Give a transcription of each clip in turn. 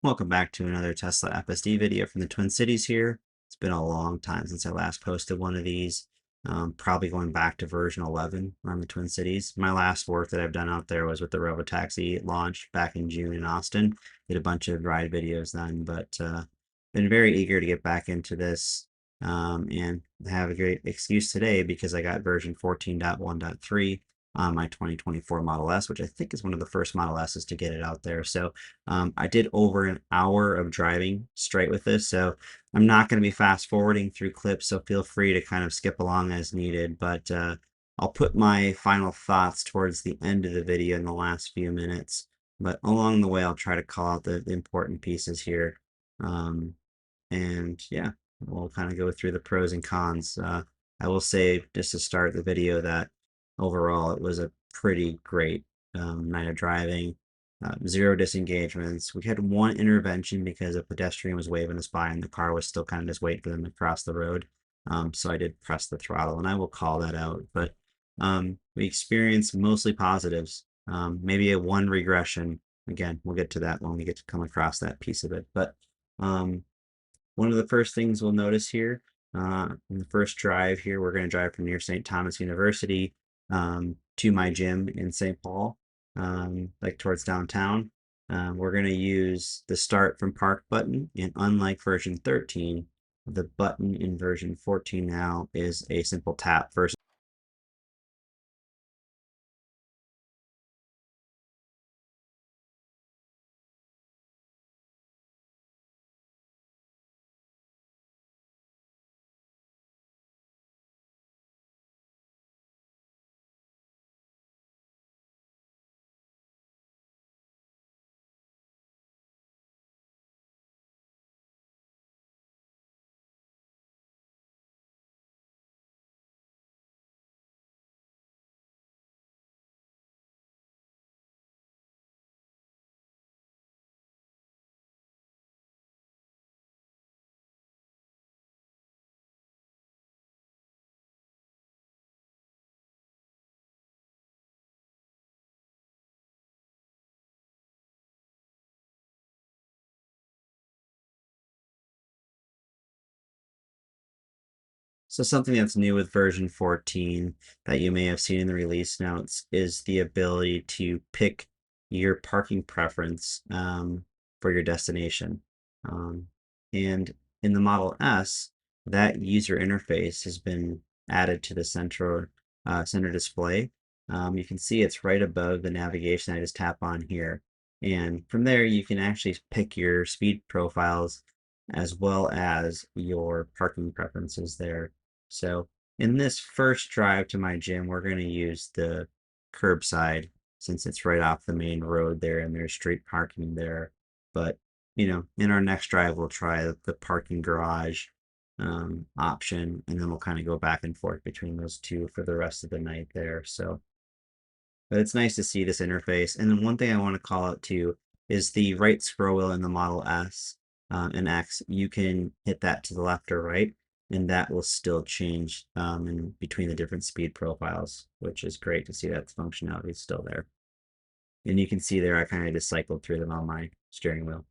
Welcome back to another Tesla FSD video from the Twin Cities here. It's been a long time since I last posted one of these, probably going back to version 11 on the Twin Cities. My last work that I've done out there was with the Robotaxi launch back in June in Austin. Did a bunch of ride videos then, but been very eager to get back into this and have a great excuse today because I got version 14.1.3 on my 2024 Model S, which I think is one of the first Model S's to get it out there. So I did over an hour of driving straight with this, so I'm not going to be fast forwarding through clips, so feel free to kind of skip along as needed, but I'll put my final thoughts towards the end of the video in the last few minutes, but along the way I'll try to call out the important pieces here. And yeah, we'll kind of go through the pros and cons. I will say, just to start the video, that overall it was a pretty great night of driving. Zero disengagements. We had one intervention because a pedestrian was waving us by and the car was still kind of just waiting for them to cross the road. So I did press the throttle, and I will call that out. But we experienced mostly positives. Maybe a one regression. Again, we'll get to that when we get to come across that piece of it. But one of the first things we'll notice here, in the first drive here, we're going to drive from near St. Thomas University to my gym in St. Paul, like towards downtown. We're going to use the start from park button, and unlike version 13, the button in version 14 now is a simple tap versus So something that's new with version 14 that you may have seen in the release notes is the ability to pick your parking preference for your destination. And in the Model S, that user interface has been added to the center display. You can see it's right above the navigation. I just tap on here. And from there, you can actually pick your speed profiles as well as your parking preferences there. So in this first drive to my gym, we're going to use the curbside since it's right off the main road there and there's street parking there. But, in our next drive, we'll try the parking garage option, and then we'll kind of go back and forth between those two for the rest of the night there. So, but it's nice to see this interface. And then one thing I want to call out too is the right scroll wheel in the Model S and X. You can hit that to the left or right, and that will still change in between the different speed profiles, which is great to see that functionality is still there. And you can see there I kind of just cycled through them on my steering wheel.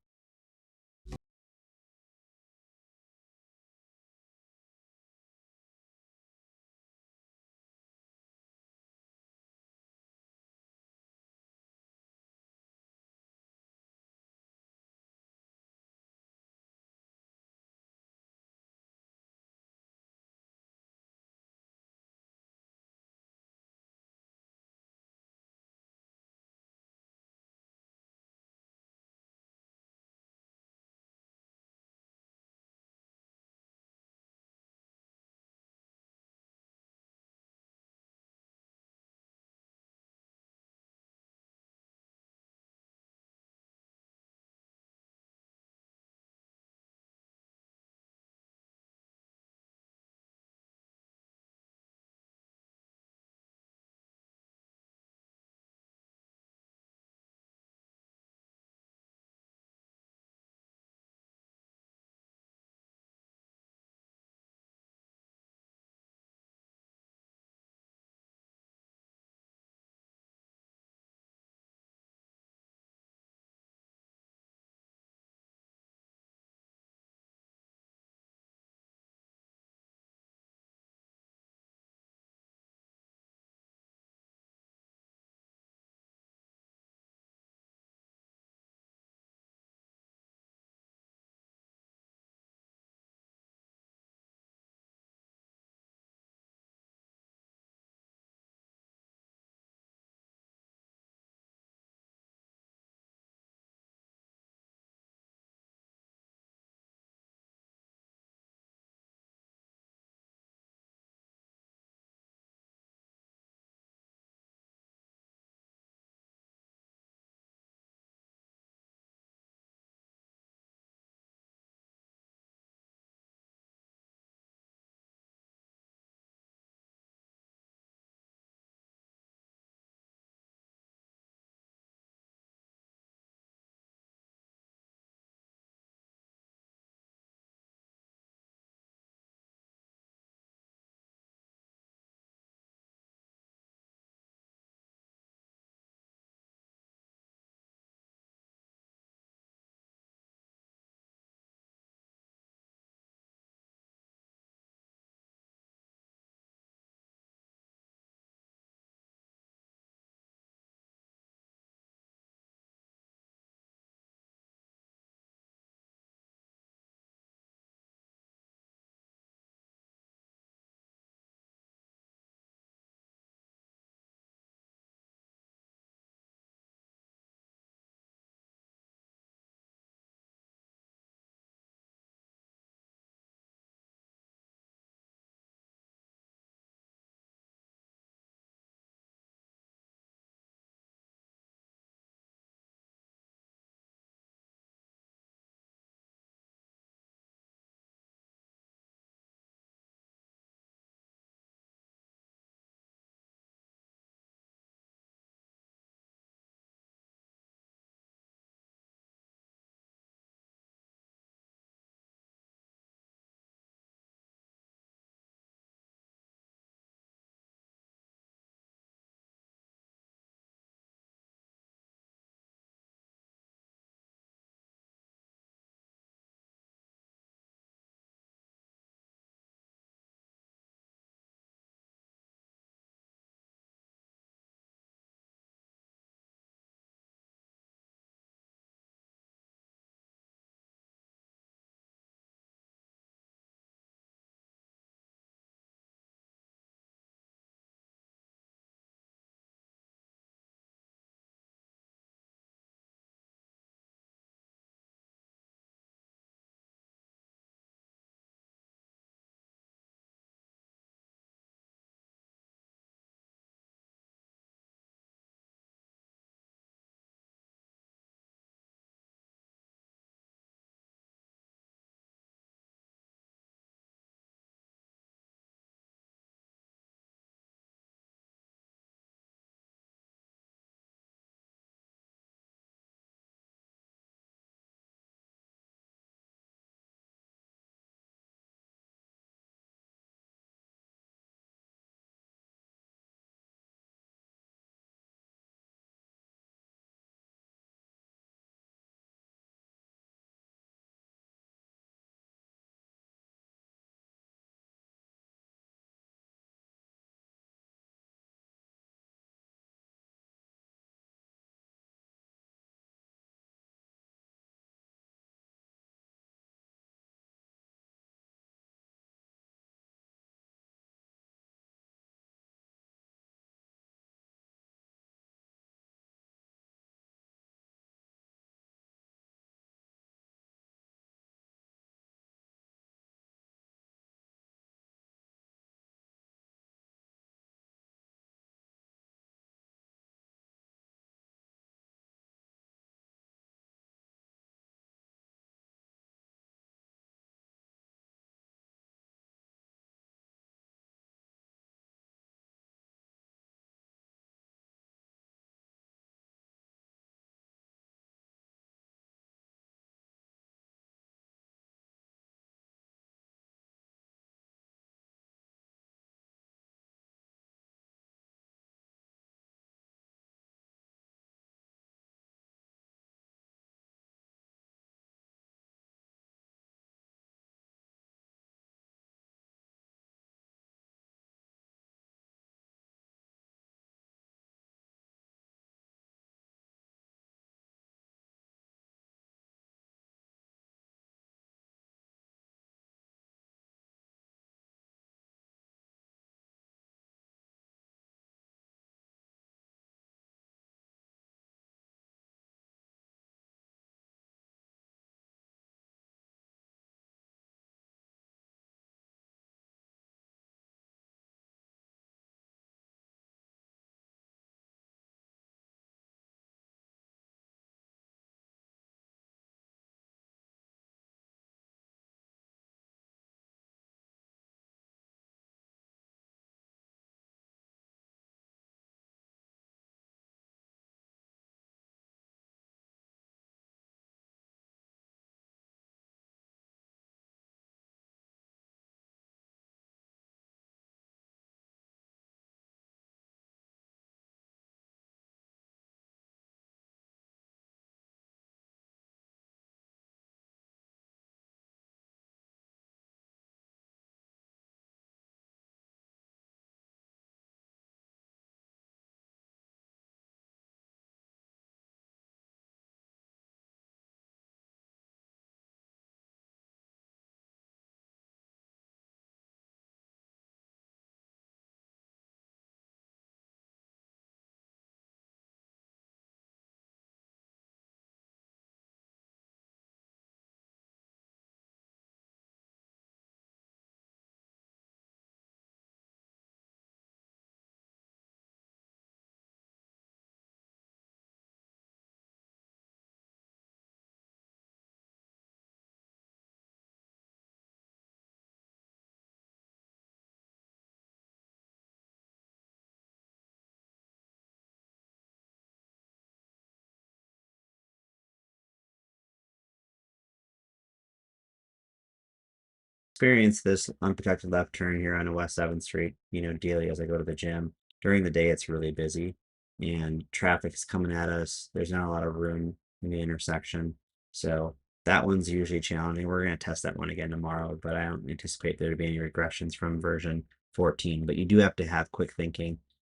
experience this unprotected left turn here on West 7th Street, daily as I go to the gym. During the day, it's really busy and traffic is coming at us. There's not a lot of room in the intersection. So that one's usually challenging. We're going to test that one again tomorrow, but I don't anticipate there to be any regressions from version 14. But you do have to have quick thinking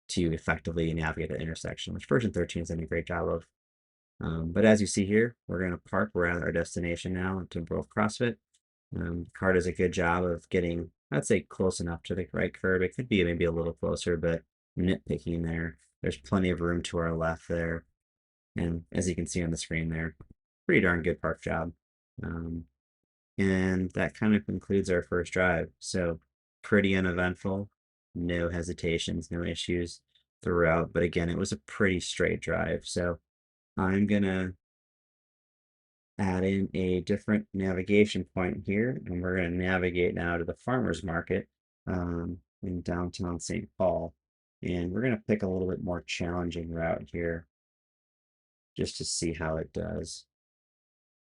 to effectively navigate the intersection, which version 13 has done a great job of. But as you see here, we're going to park. We're at our destination now, Timberwolf CrossFit. The car does a good job of getting, I'd say, close enough to the right curb. It could be maybe a little closer, but nitpicking there. There's plenty of room to our left there. And as you can see on the screen there, pretty darn good park job. And that kind of concludes our first drive. So pretty uneventful, no hesitations, no issues throughout. But again, it was a pretty straight drive. So I'm gonna add in a different navigation point here, and we're gonna navigate now to the farmer's market in downtown St. Paul. And we're gonna pick a little bit more challenging route here just to see how it does.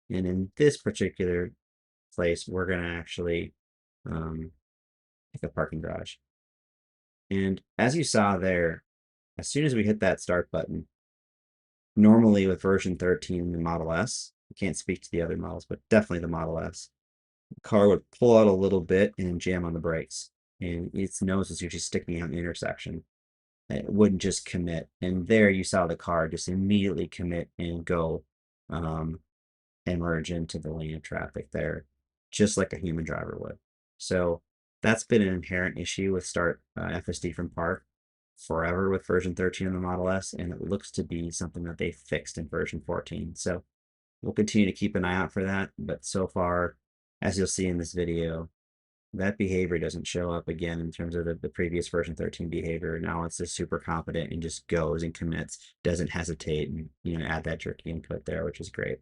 And in this particular place, we're gonna actually pick a parking garage. And as you saw there, as soon as we hit that start button, normally with version 13, the Model S, I can't speak to the other models, but definitely the Model S, the car would pull out a little bit and jam on the brakes. And its nose was usually sticking out in the intersection. It wouldn't just commit. And there you saw the car just immediately commit and go and merge into the lane of traffic there, just like a human driver would. So that's been an inherent issue with Start FSD from Park forever with version 13 of the Model S, and it looks to be something that they fixed in version 14. So we'll continue to keep an eye out for that, but so far, as you'll see in this video, that behavior doesn't show up again in terms of the previous version 13 behavior. Now it's just super competent and just goes and commits, doesn't hesitate, and add that jerky input there, which is great.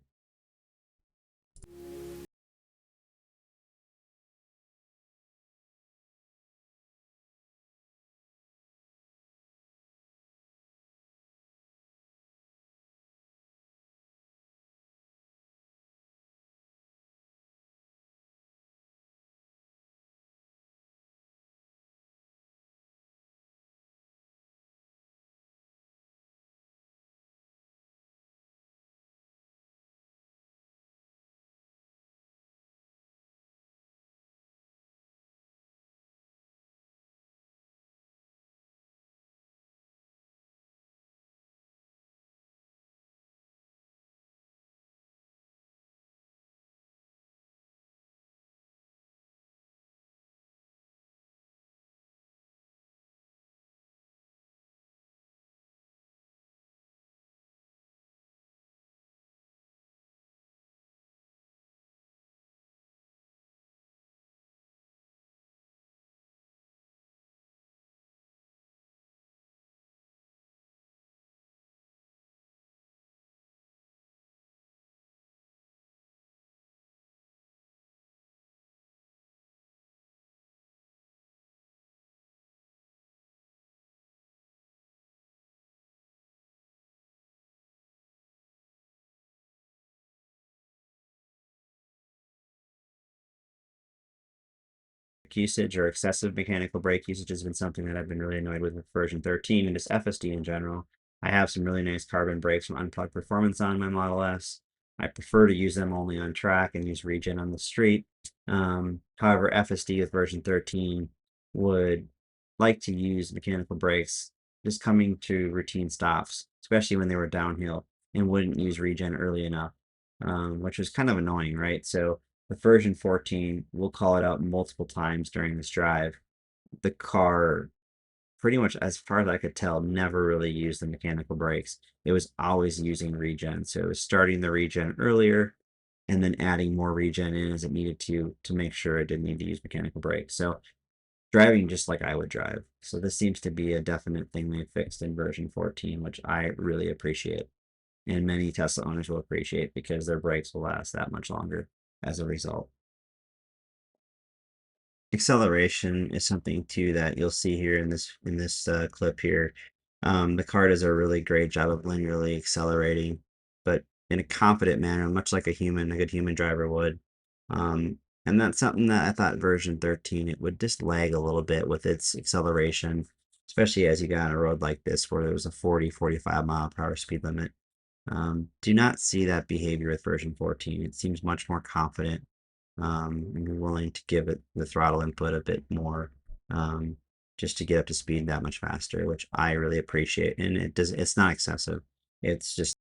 Usage or excessive mechanical brake usage has been something that I've been really annoyed with version 13 and just FSD in general. I have some really nice carbon brakes from Unplugged Performance on my Model S. I prefer to use them only on track and use Regen on the street. However, FSD with version 13 would like to use mechanical brakes just coming to routine stops, especially when they were downhill, and wouldn't use Regen early enough, which was kind of annoying, right? So with version 14, we'll call it out multiple times during this drive. The car, pretty much as far as I could tell, never really used the mechanical brakes. It was always using Regen. So it was starting the Regen earlier and then adding more Regen in as it needed to make sure it didn't need to use mechanical brakes. So driving just like I would drive. So this seems to be a definite thing they fixed in version 14, which I really appreciate. And many Tesla owners will appreciate because their brakes will last that much longer as a result. Acceleration is something too that you'll see here in this clip here. The car does a really great job of linearly accelerating, but in a confident manner, much like a good human driver would. And that's something that I thought version 13, it would just lag a little bit with its acceleration, especially as you got on a road like this where there was a 40, 45 mile per hour speed limit. Do not see that behavior with version 14. It seems much more confident and willing to give it the throttle input a bit more just to get up to speed that much faster, which I really appreciate. And it's not excessive. It's just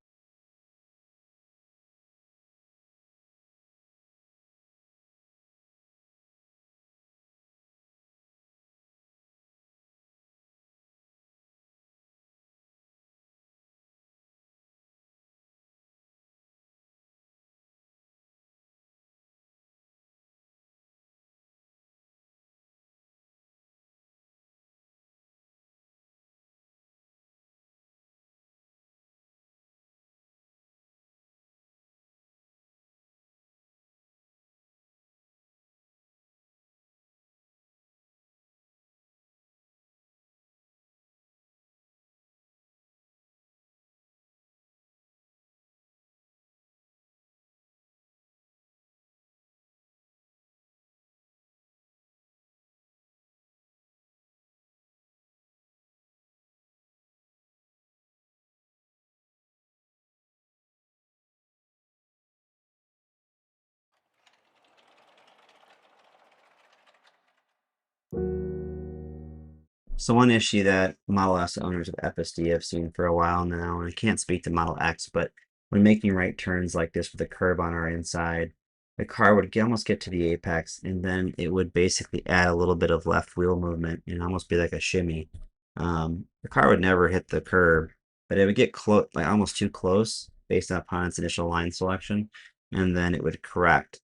so one issue that Model S owners of FSD have seen for a while now, and I can't speak to Model X, but when making right turns like this with a curb on our inside, the car would almost get to the apex, and then it would basically add a little bit of left wheel movement and almost be like a shimmy. The car would never hit the curb, but it would get close, like almost too close, based upon its initial line selection, and then it would correct.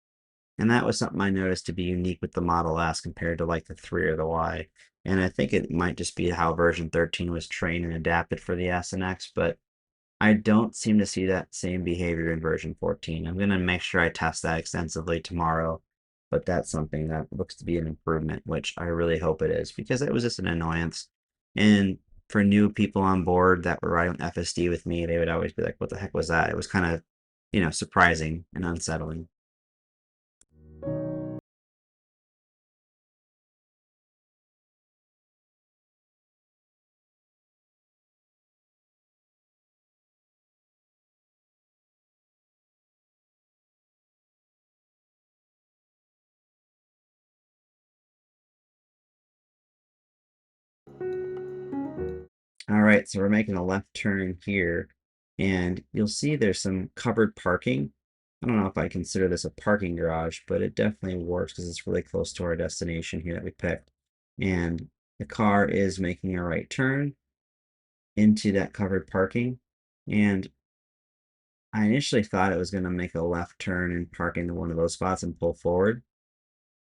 And that was something I noticed to be unique with the Model S compared to like the 3 or the Y. And I think it might just be how version 13 was trained and adapted for the S and X, but I don't seem to see that same behavior in version 14. I'm going to make sure I test that extensively tomorrow, but that's something that looks to be an improvement, which I really hope it is because it was just an annoyance. And for new people on board that were riding FSD with me, they would always be like, what the heck was that? It was kind of, surprising and unsettling. All right, so we're making a left turn here, and you'll see there's some covered parking. I don't know if I consider this a parking garage, but it definitely works because it's really close to our destination here that we picked. And the car is making a right turn into that covered parking. And I initially thought it was going to make a left turn and park into one of those spots and pull forward.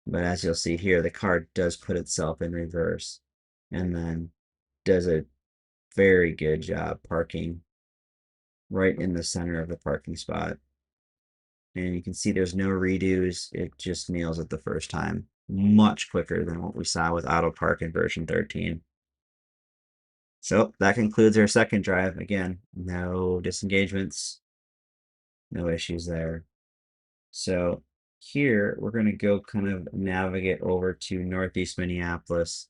But as you'll see here, the car does put itself in reverse and then does a very good job parking right in the center of the parking spot. And you can see there's no redos. It just nails it the first time. Much quicker than what we saw with Autopark in version 13. So that concludes our second drive. Again, no disengagements, no issues there. So here we're going to go kind of navigate over to Northeast Minneapolis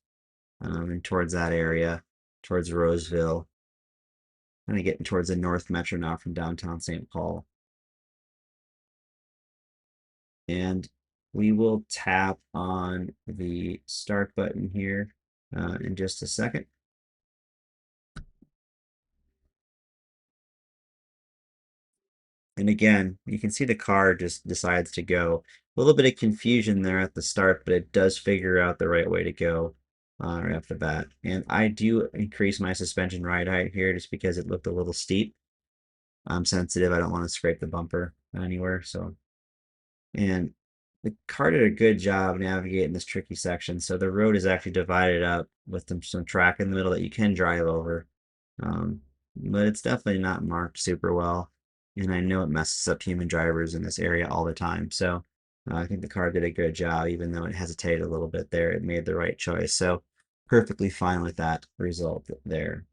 and towards that area, towards Roseville. Kind of getting towards the North Metro now from downtown St. Paul. And we will tap on the start button here in just a second. And again, you can see the car just decides to go. A little bit of confusion there at the start, but it does figure out the right way to go right off the bat. And I do increase my suspension ride height here just because it looked a little steep. I'm sensitive. I don't want to scrape the bumper anywhere. So, and the car did a good job navigating this tricky section. So the road is actually divided up with some track in the middle that you can drive over. But it's definitely not marked super well. And I know it messes up human drivers in this area all the time. So I think the car did a good job, even though it hesitated a little bit there. It made the right choice. So perfectly fine with that result there.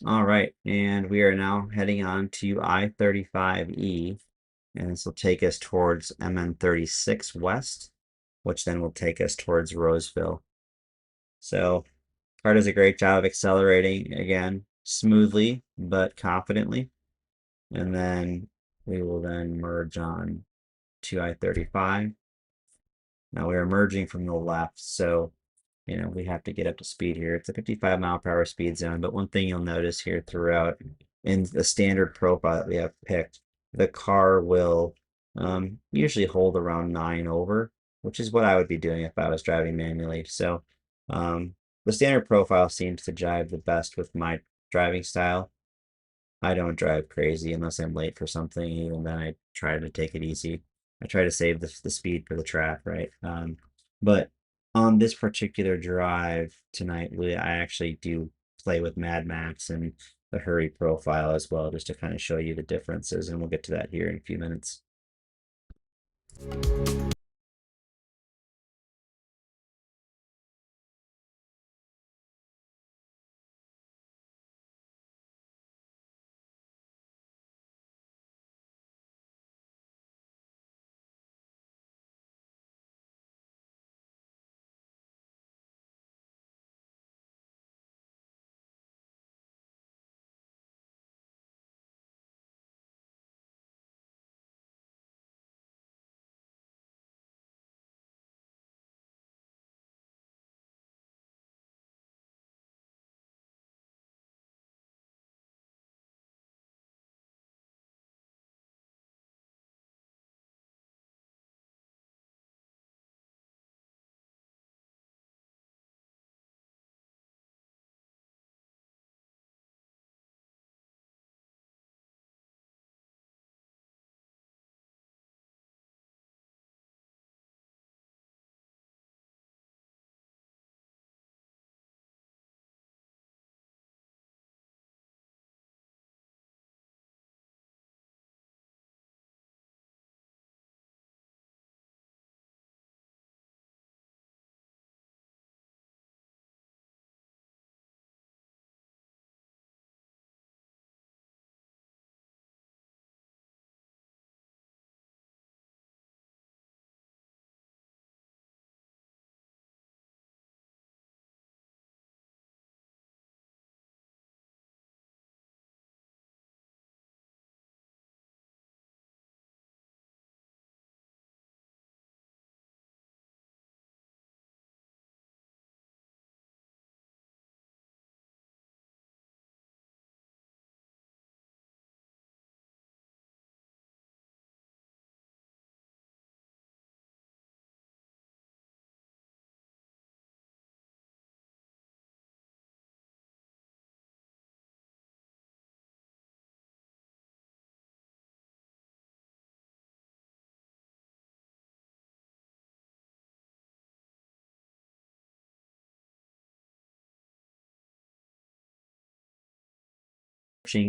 All right, and we are now heading on to I-35E, and this will take us towards MN36 West, which then will take us towards Roseville. So car does a great job of accelerating, again, smoothly but confidently. And then we will then merge on to I-35. Now we are merging from the left, so we have to get up to speed here. It's a 55-mile-per-hour speed zone, but one thing you'll notice here throughout in the standard profile that we have picked, the car will usually hold around 9 over, which is what I would be doing if I was driving manually. So the standard profile seems to jive the best with my driving style. I don't drive crazy unless I'm late for something. Even then, I try to take it easy. I try to save the speed for the track, right? But on this particular drive tonight, I actually do play with Mad Max and the hurry profile as well, just to kind of show you the differences, and we'll get to that here in a few minutes.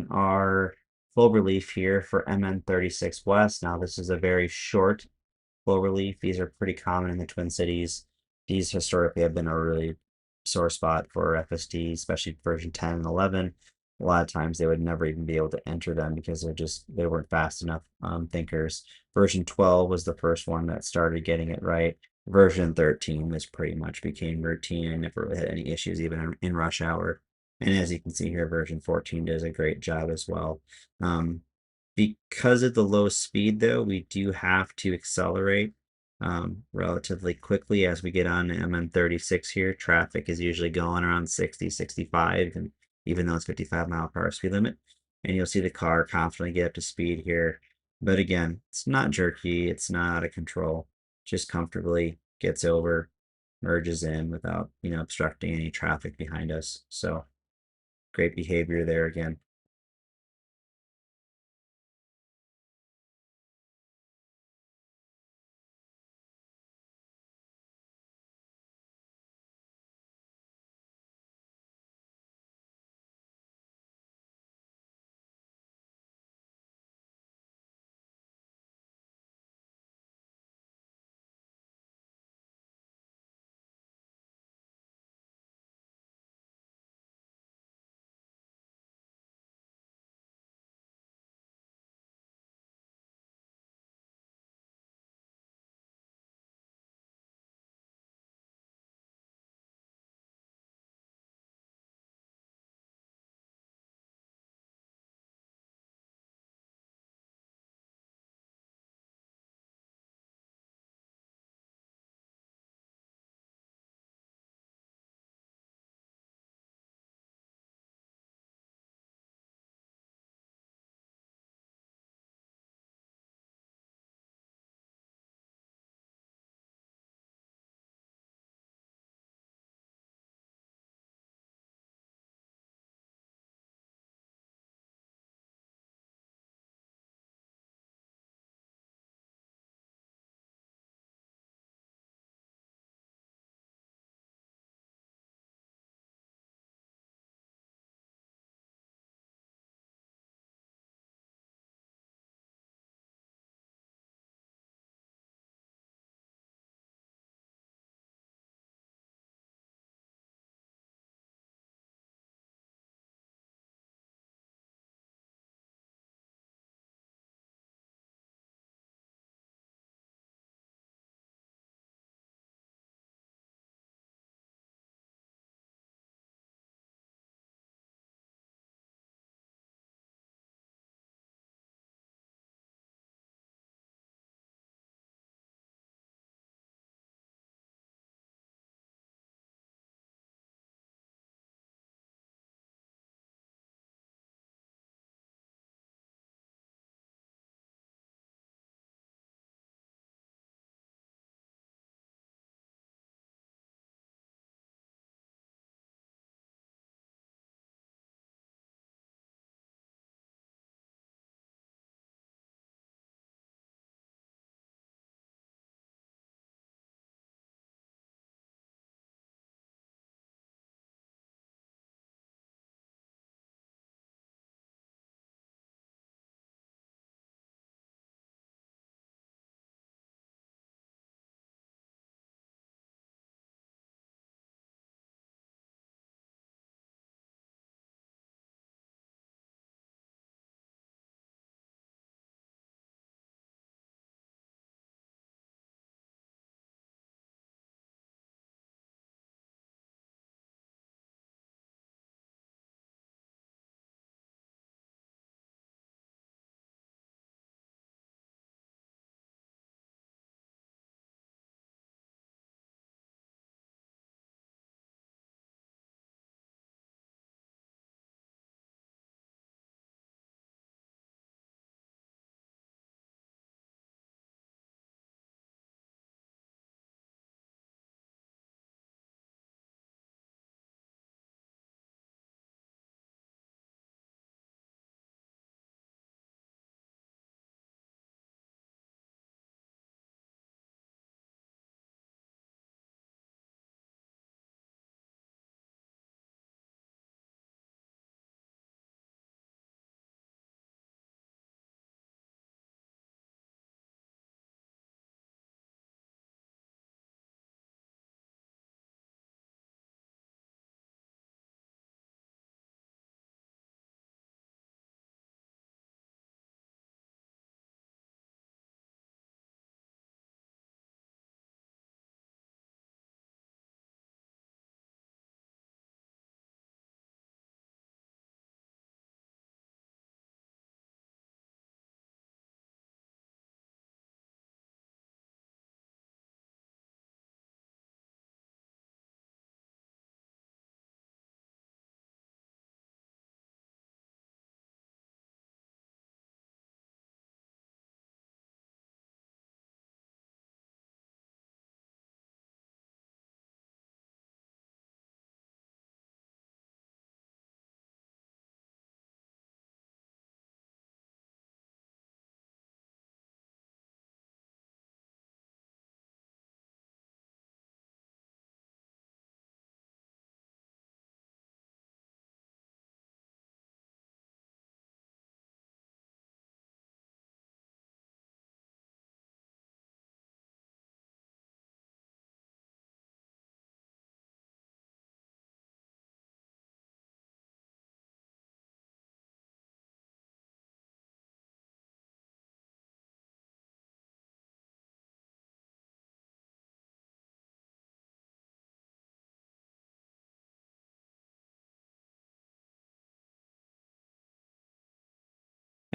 Our full relief here for MN36 West. Now, this is a very short full relief. These are pretty common in the Twin Cities. These historically have been a really sore spot for FSD, especially version 10 and 11. A lot of times they would never even be able to enter them because they weren't fast enough thinkers. Version 12 was the first one that started getting it right. Version 13 was pretty much became routine and never really had any issues even in rush hour. And as you can see here, version 14 does a great job as well. Because of the low speed, though, we do have to accelerate relatively quickly as we get on to MN36 here. Traffic is usually going around 60, 65, and even though it's 55-mile-per-hour speed limit. And you'll see the car confidently get up to speed here. But again, it's not jerky, it's not out of control. Just comfortably gets over, merges in without, obstructing any traffic behind us. So great behavior there again.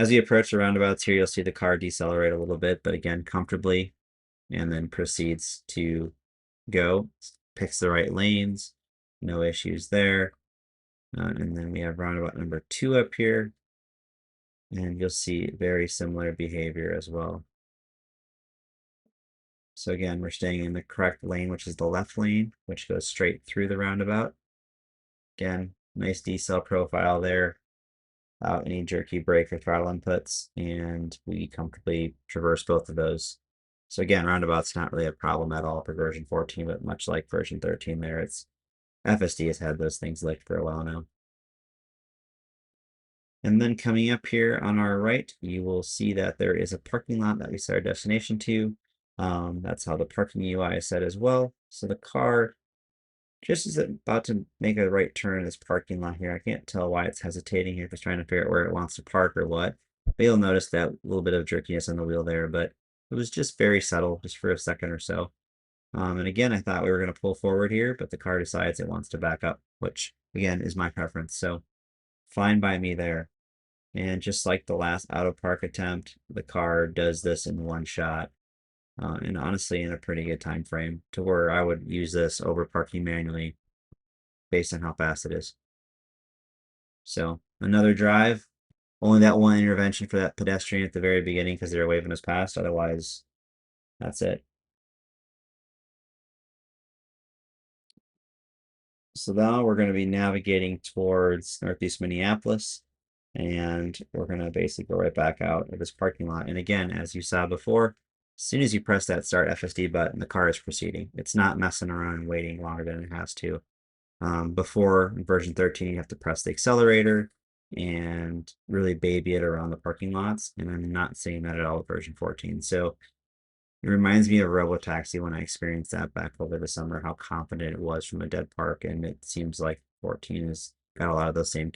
As we approach the roundabouts here, you'll see the car decelerate a little bit, but again, comfortably, and then proceeds to go. Picks the right lanes, no issues there. And then we have roundabout number 2 up here, and you'll see very similar behavior as well. So again, we're staying in the correct lane, which is the left lane, which goes straight through the roundabout. Again, nice decel profile there, without any jerky brake or throttle inputs, and we comfortably traverse both of those. So again, roundabout's not really a problem at all for version 14, but much like version 13 there, it's FSD has had those things licked for a while now. And then coming up here on our right, you will see that there is a parking lot that we set our destination to. That's how the parking UI is set as well. So the car just is about to make a right turn in this parking lot here. I can't tell why it's hesitating here, if it's trying to figure out where it wants to park or what. But you'll notice that little bit of jerkiness on the wheel there, but it was just very subtle, just for a second or so. And again, I thought we were going to pull forward here, but the car decides it wants to back up, which again is my preference. So fine by me there. And just like the last Autopark attempt, the car does this in one shot. And honestly, in a pretty good time frame to where I would use this over parking manually based on how fast it is. So another drive, only that one intervention for that pedestrian at the very beginning because they were waving us past. Otherwise, that's it. So now we're going to be navigating towards Northeast Minneapolis, and we're going to basically go right back out of this parking lot. And again, as you saw before, as soon as you press that start FSD button, the car is proceeding. It's not messing around and waiting longer than it has to. Before in version 13, you have to press the accelerator and really baby it around the parking lots. And I'm not seeing that at all with version 14. So it reminds me of Robotaxi when I experienced that back over the summer, how confident it was from a dead park. And it seems like 14 has got a lot of those same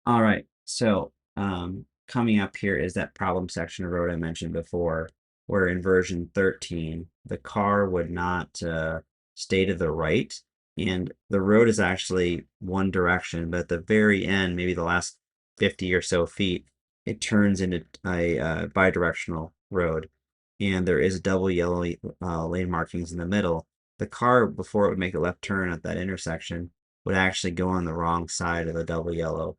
All right, so coming up here is that problem section of road I mentioned before, where in version 13, the car would not stay to the right, and the road is actually one direction, but at the very end, maybe the last 50 or so feet, it turns into a bidirectional road, and there is double yellow lane markings in the middle. The car, before it would make a left turn at that intersection, would actually go on the wrong side of the double yellow,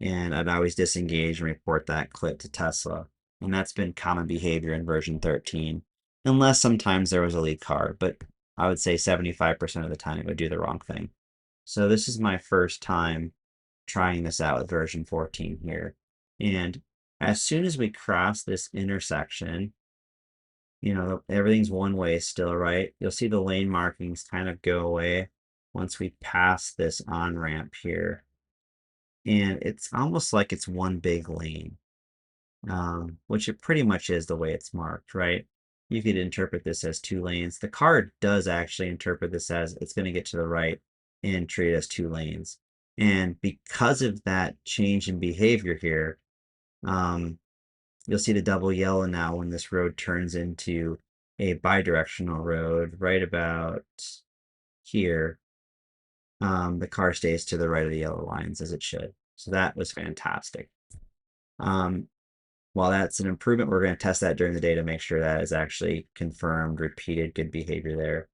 and I'd always disengage and report that clip to Tesla. And that's been common behavior in version 13, unless sometimes there was a lead car, but I would say 75% of the time it would do the wrong thing. So this is my first time trying this out with version 14 here. And as soon as we cross this intersection, everything's one way still, right? You'll see the lane markings kind of go away once we pass this on ramp here. And it's almost like it's one big lane, which it pretty much is the way it's marked, right? You could interpret this as two lanes. The card does actually interpret this as it's going to get to the right and treat it as two lanes. And because of that change in behavior here, you'll see the double yellow now when this road turns into a bidirectional road right about here. The car stays to the right of the yellow lines as it should. So that was fantastic. While that's an improvement, we're going to test that during the day to make sure that is actually confirmed, repeated good behavior there.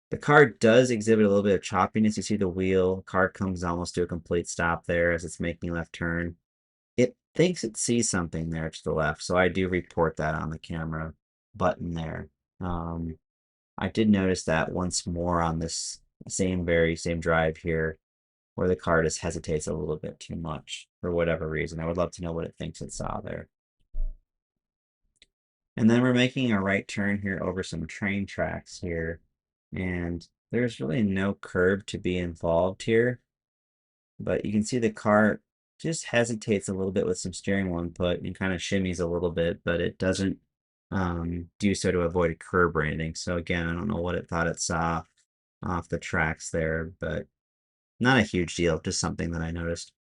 The car does exhibit a little bit of choppiness. You see the wheel, car comes almost to a complete stop there as it's making a left turn. It thinks it sees something there to the left, so I do report that on the camera button there. I did notice that once more on this same drive here, where the car just hesitates a little bit too much for whatever reason. I would love to know what it thinks it saw there. And then we're making a right turn here over some train tracks here. And there's really no curb to be involved here. But you can see the car just hesitates a little bit with some steering wheel input and kind of shimmies a little bit, but it doesn't do so to avoid a curb rating. So again, I don't know what it thought it saw off the tracks there, but not a huge deal, just something that I noticed.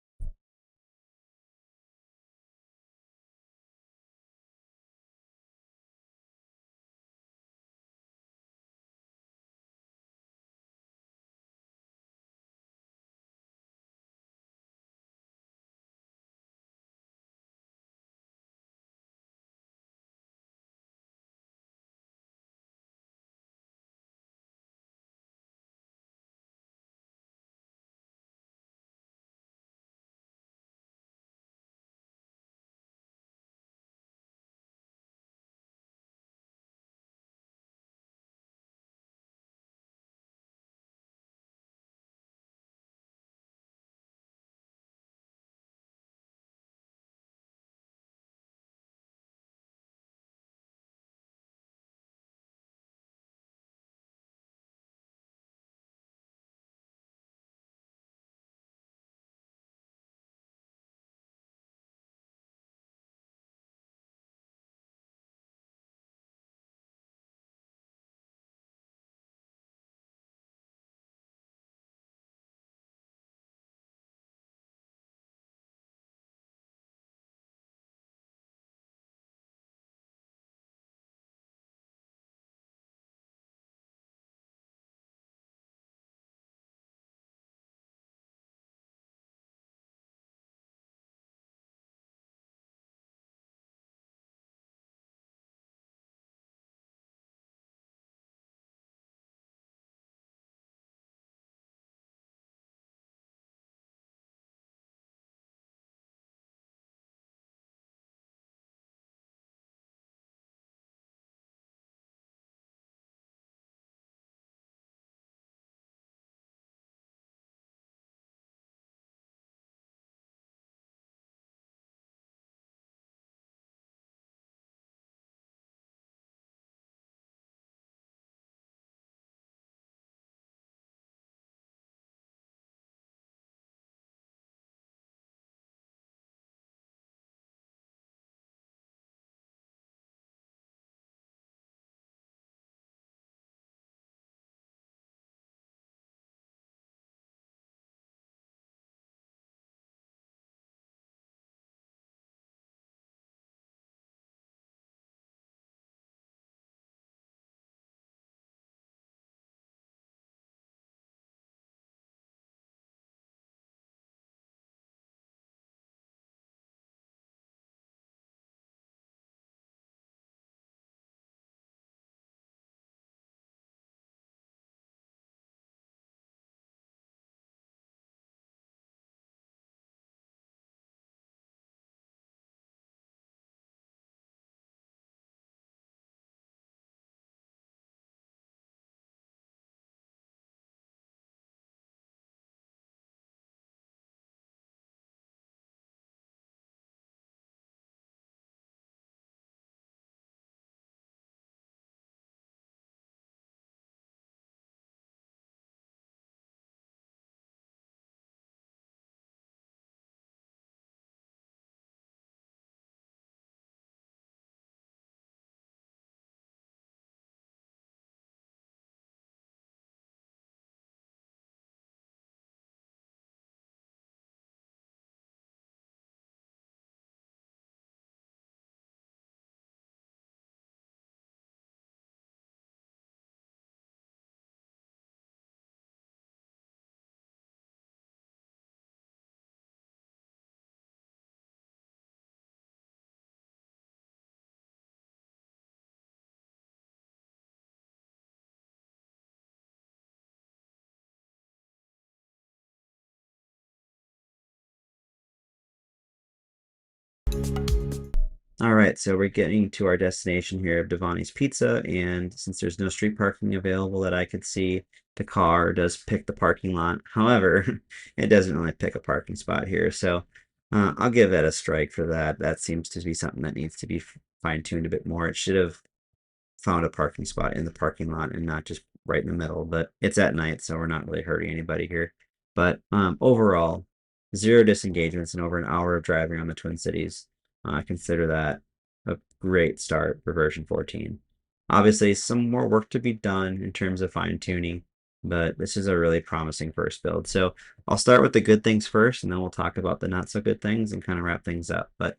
All right, so we're getting to our destination here of Devani's Pizza, and since there's no street parking available that I could see, the car does pick the parking lot. However, it doesn't really pick a parking spot here, so I'll give that a strike for that. That seems to be something that needs to be fine-tuned a bit more. It should have found a parking spot in the parking lot and not just right in the middle, but it's at night, so we're not really hurting anybody here. But overall, 0 disengagements in over an hour of driving on the Twin Cities. I consider that a great start for version 14. Obviously, some more work to be done in terms of fine tuning, but this is a really promising first build. So I'll start with the good things first, and then we'll talk about the not so good things and kind of wrap things up. But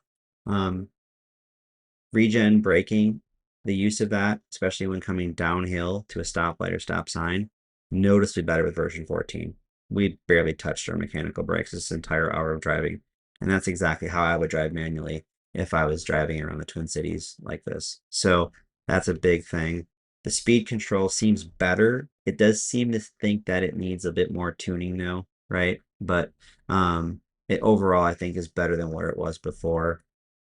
Regen braking, the use of that, especially when coming downhill to a stoplight or stop sign, noticeably better with version 14. We barely touched our mechanical brakes this entire hour of driving, and that's exactly how I would drive manually if I was driving around the Twin Cities like this. So that's a big thing. The speed control seems better. It does seem to think that it needs a bit more tuning now, right? But it overall, I think, is better than where it was before.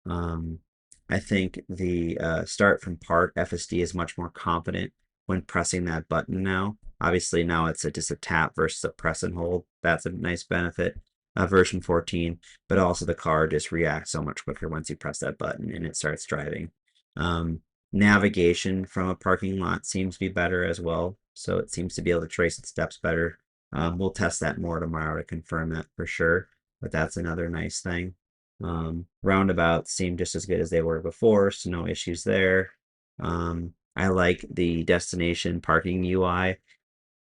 I think the start from park FSD is much more confident when pressing that button now. Obviously, now it's just a tap versus a press and hold. That's a nice benefit of version 14, but also the car just reacts so much quicker once you press that button and it starts driving. Navigation from a parking lot seems to be better as well, so it seems to be able to trace its steps better. We'll test that more tomorrow to confirm that for sure, but that's another nice thing. Roundabouts seem just as good as they were before, so no issues there. I like the destination parking UI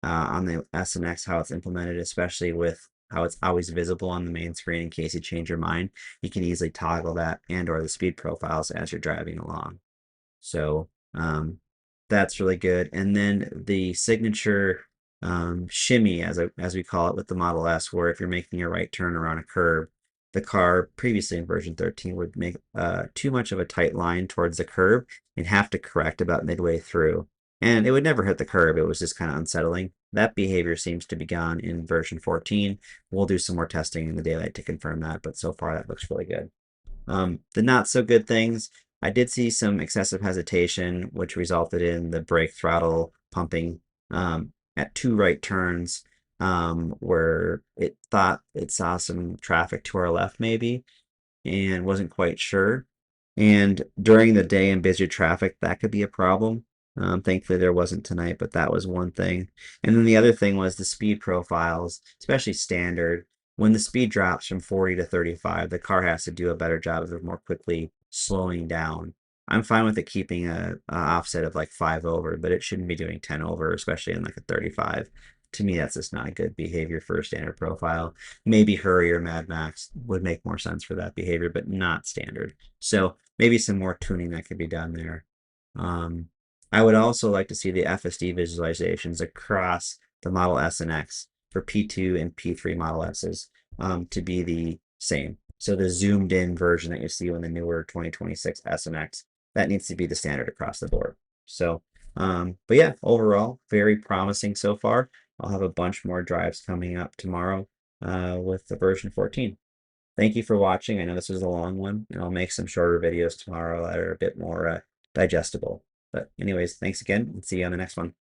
on the S and X, how it's implemented, especially with how it's always visible on the main screen in case you change your mind. You can easily toggle that and or the speed profiles as you're driving along. So that's really good. And then the signature shimmy, as we call it with the Model S, where if you're making a right turn around a curb, the car previously in version 13 would make too much of a tight line towards the curb and have to correct about midway through. And it would never hit the curb. It was just kind of unsettling. That behavior seems to be gone in version 14. We'll do some more testing in the daylight to confirm that, but so far that looks really good. The not so good things, I did see some excessive hesitation, which resulted in the brake throttle pumping at 2 right turns where it thought it saw some traffic to our left maybe and wasn't quite sure. And during the day in busier traffic, that could be a problem. Thankfully, there wasn't tonight, but that was one thing. And then the other thing was the speed profiles, especially standard. When the speed drops from 40 to 35, the car has to do a better job of more quickly slowing down. I'm fine with it keeping a offset of like 5 over, but it shouldn't be doing 10 over, especially in like a 35. To me, that's just not good behavior for a standard profile. Maybe Hurry or Mad Max would make more sense for that behavior, but not standard. So maybe some more tuning that could be done there. I would also like to see the FSD visualizations across the Model S and X for P2 and P3 Model S's to be the same. So the zoomed in version that you see in the newer 2026 S and X, that needs to be the standard across the board. So, but yeah, overall, very promising so far. I'll have a bunch more drives coming up tomorrow with the version 14. Thank you for watching. I know this was a long one, and I'll make some shorter videos tomorrow that are a bit more digestible. But anyways, thanks again, and see you on the next one.